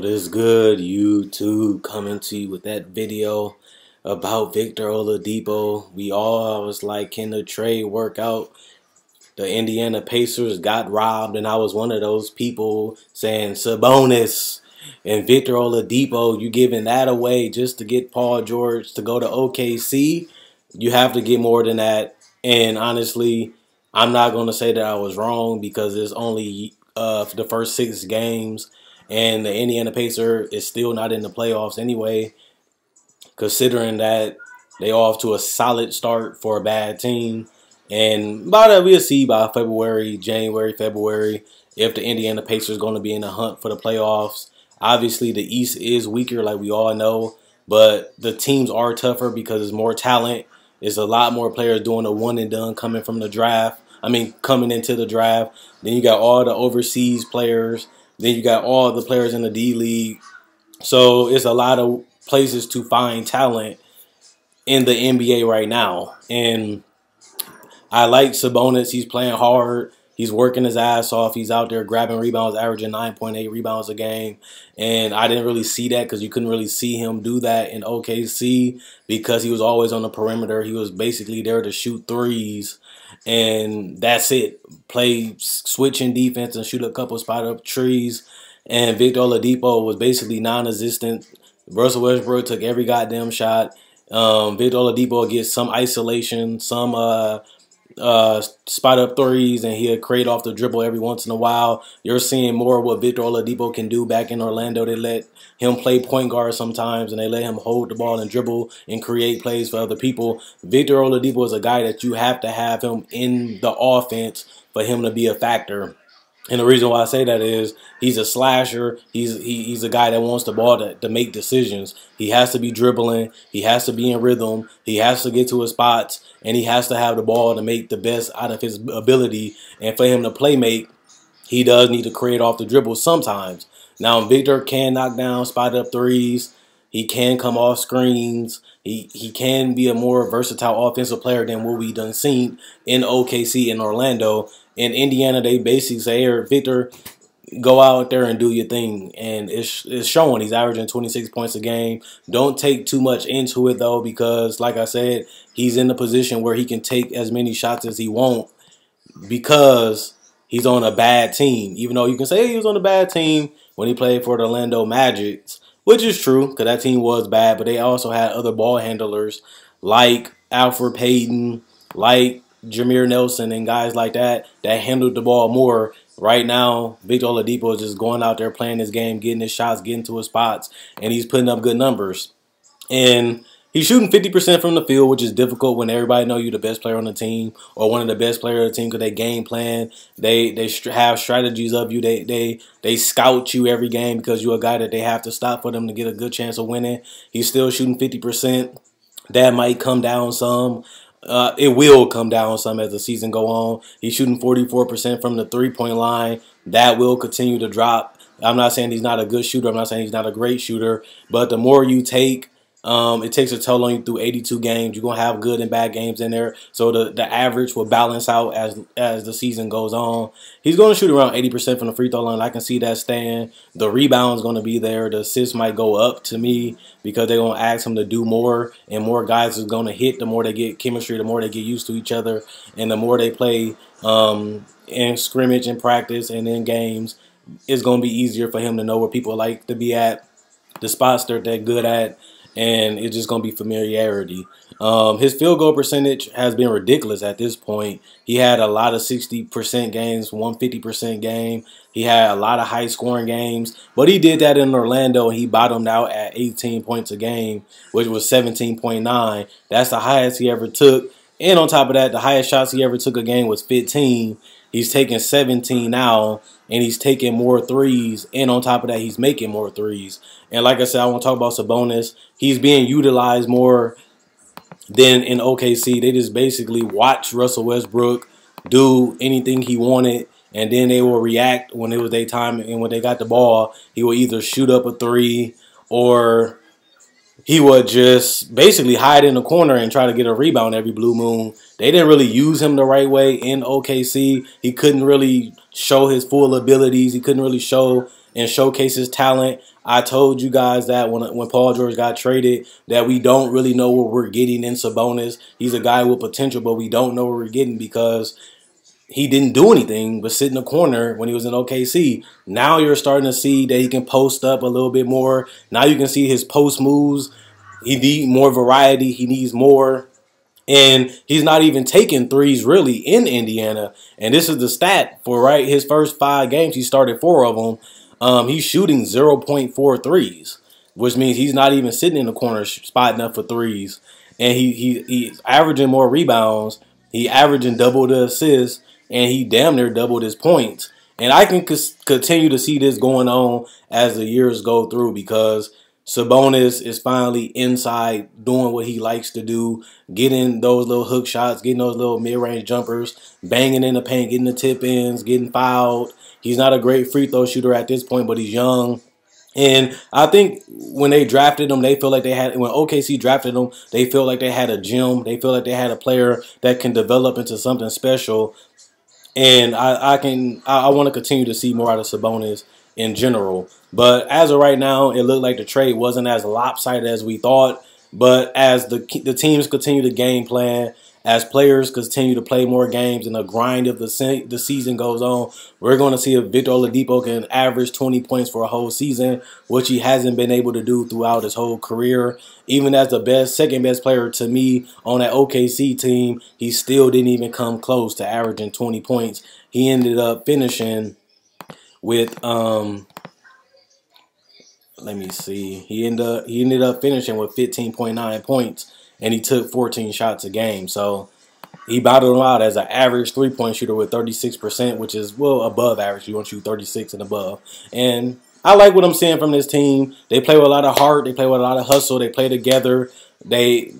What is good, YouTube? Coming to you with that video about Victor Oladipo. We all was like, can the trade work out? The Indiana Pacers got robbed, and I was one of those people saying Sabonis and Victor Oladipo. You giving that away just to get Paul George to go to OKC? You have to get more than that. And honestly, I'm not going to say that I was wrong because it's only the first 6 games. And the Indiana Pacers is still not in the playoffs anyway, considering that they off to a solid start for a bad team. And by that, we'll see by January, February, if the Indiana Pacers going to be in the hunt for the playoffs. Obviously, the East is weaker, like we all know, but the teams are tougher because there's more talent. There's a lot more players doing a one-and-done coming from the draft. Coming into the draft. Then you got all the overseas players. Then you got all the players in the D-League. So it's a lot of places to find talent in the NBA right now. And I like Sabonis. He's playing hard. He's working his ass off. He's out there grabbing rebounds, averaging 9.8 rebounds a game. And I didn't really see that because you couldn't really see him do that in OKC because he was always on the perimeter. He was basically there to shoot threes. And that's it. Play switching defense and shoot a couple spot-up trees. And Victor Oladipo was basically non-existent. Russell Westbrook took every goddamn shot. Victor Oladipo gets some isolation, some spot-up threes, and he'll create off the dribble every once in a while. You're seeing more of what Victor Oladipo can do back in Orlando. They let him play point guard sometimes, and they let him hold the ball and dribble and create plays for other people. Victor Oladipo is a guy that you have to have him in the offense for him to be a factor. And the reason why I say that is he's a slasher. He's a guy that wants the ball to make decisions. He has to be dribbling. He has to be in rhythm. He has to get to his spots. And he has to have the ball to make the best out of his ability. And for him to play make, he does need to create off the dribble sometimes. Now, Victor can knock down spot-up threes. He can come off screens. He can be a more versatile offensive player than what we done seen in OKC and Orlando. In Indiana, they basically say, hey, Victor, go out there and do your thing. And it's showing. He's averaging 26 points a game. Don't take too much into it, though, because, like I said, he's in the position where he can take as many shots as he wants because he's on a bad team. Even though you can say hey, he was on a bad team when he played for the Orlando Magic, which is true because that team was bad, but they also had other ball handlers like Alfred Payton, like Jameer Nelson and guys like that handled the ball more. Right now, Victor Oladipo is just going out there playing his game, getting his shots, getting to his spots, and he's putting up good numbers. And he's shooting 50% from the field, which is difficult when everybody know you're the best player on the team or one of the best players on the team because they game plan. They have strategies of you. They scout you every game because you're a guy that they have to stop for them to get a good chance of winning. He's still shooting 50%. That might come down some. It will come down some as the season go on. He's shooting 44% from the three-point line. That will continue to drop. I'm not saying he's not a good shooter. I'm not saying he's not a great shooter. But the more you take, it takes a toll on you through 82 games. You're going to have good and bad games in there. So the average will balance out as the season goes on. He's going to shoot around 80% from the free throw line. I can see that staying. The rebound's going to be there. The assists might go up to me because they're going to ask him to do more. And more guys is going to hit. The more they get chemistry, the more they get used to each other. And the more they play in scrimmage and practice and in games, it's going to be easier for him to know where people like to be at, the spots they're good at. And it's just going to be familiarity. His field goal percentage has been ridiculous at this point. He had a lot of 60% games, 150% game. He had a lot of high-scoring games. But he did that in Orlando, and he bottomed out at 18 points a game, which was 17.9. That's the highest he ever took. And on top of that, the highest shots he ever took a game was 15. He's taking 17 now, and he's taking more threes. And on top of that, he's making more threes. And like I said, I want to talk about Sabonis. He's being utilized more than in OKC. They just basically watch Russell Westbrook do anything he wanted, and then they will react when it was their time. And when they got the ball, he will either shoot up a three or he would just basically hide in the corner and try to get a rebound every blue moon. They didn't really use him the right way in OKC. He couldn't really show his full abilities. He couldn't really show and showcase his talent. I told you guys that when Paul George got traded, that we don't really know what we're getting in Sabonis. He's a guy with potential, but we don't know what we're getting because he didn't do anything but sit in the corner when he was in OKC. Now you're starting to see that he can post up a little bit more. Now you can see his post moves. He needs more variety. He needs more. And he's not even taking threes really in Indiana. And this is the stat for his first 5 games. He started 4 of them. He's shooting 0.4 threes, which means he's not even sitting in the corner spotting up for threes. And he's averaging more rebounds. He averaging double the assists, and he damn near doubled his points. And I can continue to see this going on as the years go through because Sabonis is finally inside doing what he likes to do, getting those little hook shots, getting those little mid-range jumpers, banging in the paint, getting the tip-ins, getting fouled. He's not a great free throw shooter at this point, but he's young. And I think when they drafted him, they feel like when OKC drafted him, they feel like they had a gem. They feel like they had a player that can develop into something special. And I want to continue to see more out of Sabonis in general. But as of right now, it looked like the trade wasn't as lopsided as we thought. But as the teams continue to game plan, as players continue to play more games and the grind of the season goes on, we're going to see if Victor Oladipo can average 20 points for a whole season, which he hasn't been able to do throughout his whole career. Even as the second best player to me on that OKC team, he still didn't even come close to averaging 20 points. He ended up finishing with let me see. He ended up finishing with 15.9 points, and he took 14 shots a game. So he battled him out as an average 3-point shooter with 36%, which is well above average. You want to shoot 36 and above. And I like what I'm seeing from this team. They play with a lot of heart. They play with a lot of hustle. They play together. They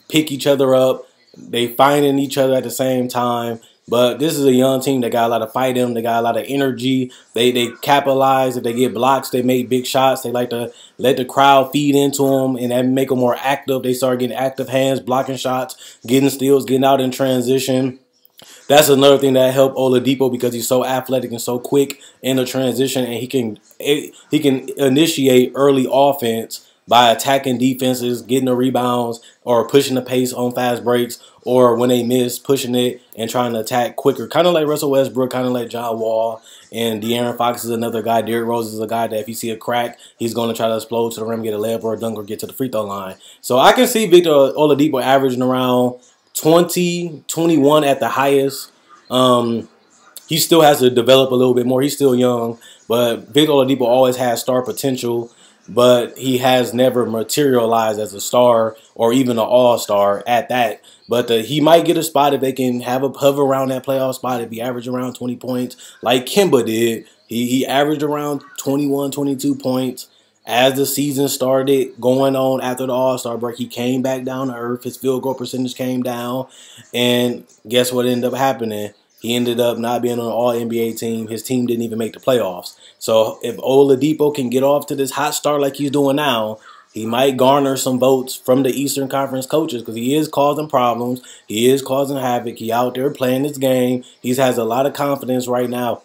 pick each other up. They finding each other at the same time. But this is a young team that got a lot of fight in them. They got a lot of energy. They capitalize. If they get blocks, they make big shots. They like to let the crowd feed into them, and that make them more active. They start getting active hands, blocking shots, getting steals, getting out in transition. That's another thing that helped Oladipo because he's so athletic and so quick in the transition, and he can initiate early offense by attacking defenses, getting the rebounds, or pushing the pace on fast breaks, or when they miss, pushing it and trying to attack quicker. Kind of like Russell Westbrook, kind of like John Wall, and De'Aaron Fox is another guy. Derrick Rose is a guy that if you see a crack, he's going to try to explode to the rim, get a layup or a dunk, or get to the free throw line. So I can see Victor Oladipo averaging around 20, 21 at the highest. He still has to develop a little bit more. He's still young, but Victor Oladipo always has star potential, but he has never materialized as a star or even an all-star at that. But he might get a spot if they can have a hover around that playoff spot. If he average around 20 points like Kemba did. He averaged around 21, 22 points. As the season started going on after the All-Star break, he came back down to earth. His field goal percentage came down. And guess what ended up happening? He ended up not being on an All-NBA team. His team didn't even make the playoffs. So if Oladipo can get off to this hot start like he's doing now, he might garner some votes from the Eastern Conference coaches because he is causing problems. He is causing havoc. He out there playing his game. He has a lot of confidence right now.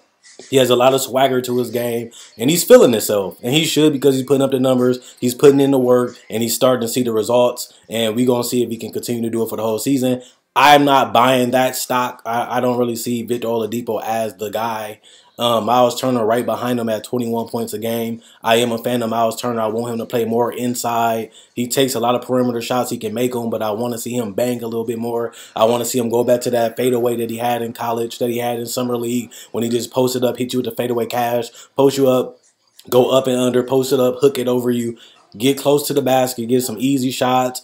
He has a lot of swagger to his game, and he's feeling himself. And he should because he's putting up the numbers, he's putting in the work, and he's starting to see the results. And we're going to see if he can continue to do it for the whole season. I'm not buying that stock. I don't really see Victor Oladipo as the guy. Miles Turner right behind him at 21 points a game. I am a fan of Miles Turner. I want him to play more inside. He takes a lot of perimeter shots. He can make them, but I want to see him bang a little bit more. I want to see him go back to that fadeaway that he had in college, that he had in summer league when he just posted up, hit you with the fadeaway cash, post you up, go up and under, post it up, hook it over you, get close to the basket, get some easy shots,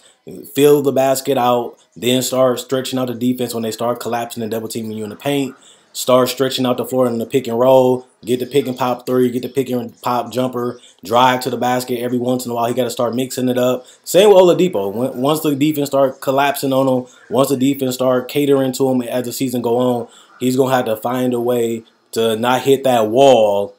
fill the basket out, then start stretching out the defense when they start collapsing and double teaming you in the paint. Start stretching out the floor in the pick and roll. Get the pick and pop three. Get the pick and pop jumper. Drive to the basket every once in a while. He got to start mixing it up. Same with Oladipo. Once the defense start collapsing on him, once the defense start catering to him as the season go on, he's going to have to find a way to not hit that wall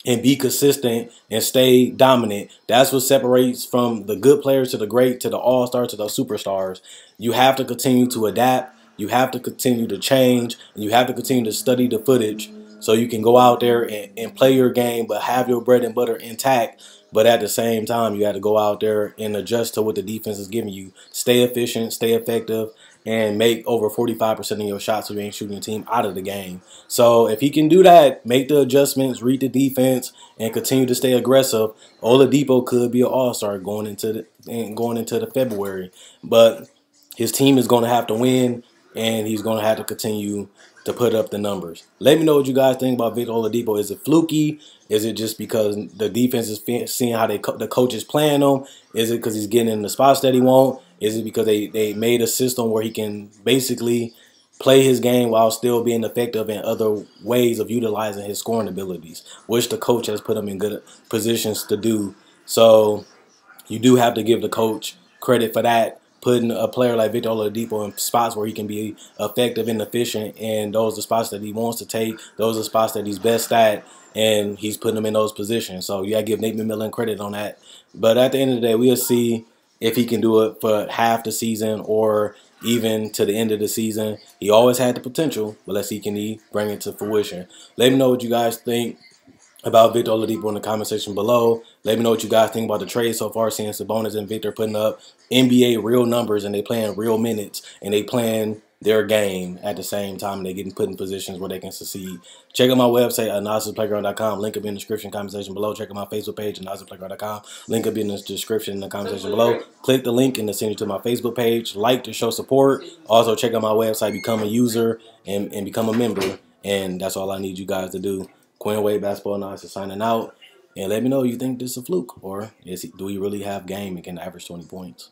and be consistent and stay dominant. That's what separates from the good players to the great, to the all-stars, to the superstars. You have to continue to adapt. You have to continue to change, and you have to continue to study the footage so you can go out there and play your game but have your bread and butter intact. But at the same time, you have to go out there and adjust to what the defense is giving you. Stay efficient, stay effective, and make over 45% of your shots so you ain't shooting your team out of the game. So if he can do that, make the adjustments, read the defense, and continue to stay aggressive, Oladipo could be an all-star going into the February. But his team is going to have to win, and he's going to have to continue to put up the numbers. Let me know what you guys think about Victor Oladipo. Is it fluky? Is it just because the defense is seeing how the coach is playing him? Is it because he's getting in the spots that he won't? Is it because they made a system where he can basically play his game while still being effective in other ways of utilizing his scoring abilities, which the coach has put him in good positions to do? So you do have to give the coach credit for that, putting a player like Victor Oladipo in spots where he can be effective and efficient, and those are the spots that he wants to take. Those are the spots that he's best at, and he's putting them in those positions. So you got to give Nate McMillan credit on that. But at the end of the day, we'll see if he can do it for half the season or even to the end of the season. He always had the potential, but let's see can he bring it to fruition. Let me know what you guys think about Victor Oladipo in the comment section below. Let me know what you guys think about the trade so far, seeing Sabonis and Victor putting up NBA real numbers, and they playing real minutes, and they playing their game at the same time. They getting put in positions where they can succeed. Check out my website at analysisplayground.com. Link up in the description comment section below. Check out my Facebook page at analysisplayground.com. Link up in the description in the comment section below. Click the link and send you to my Facebook page. Like to show support. Also check out my website, become a user and become a member. And that's all I need you guys to do. Quinn Wade Basketball Analysis signing out. And let me know you think this is a fluke, or do we really have game and can average 20 points?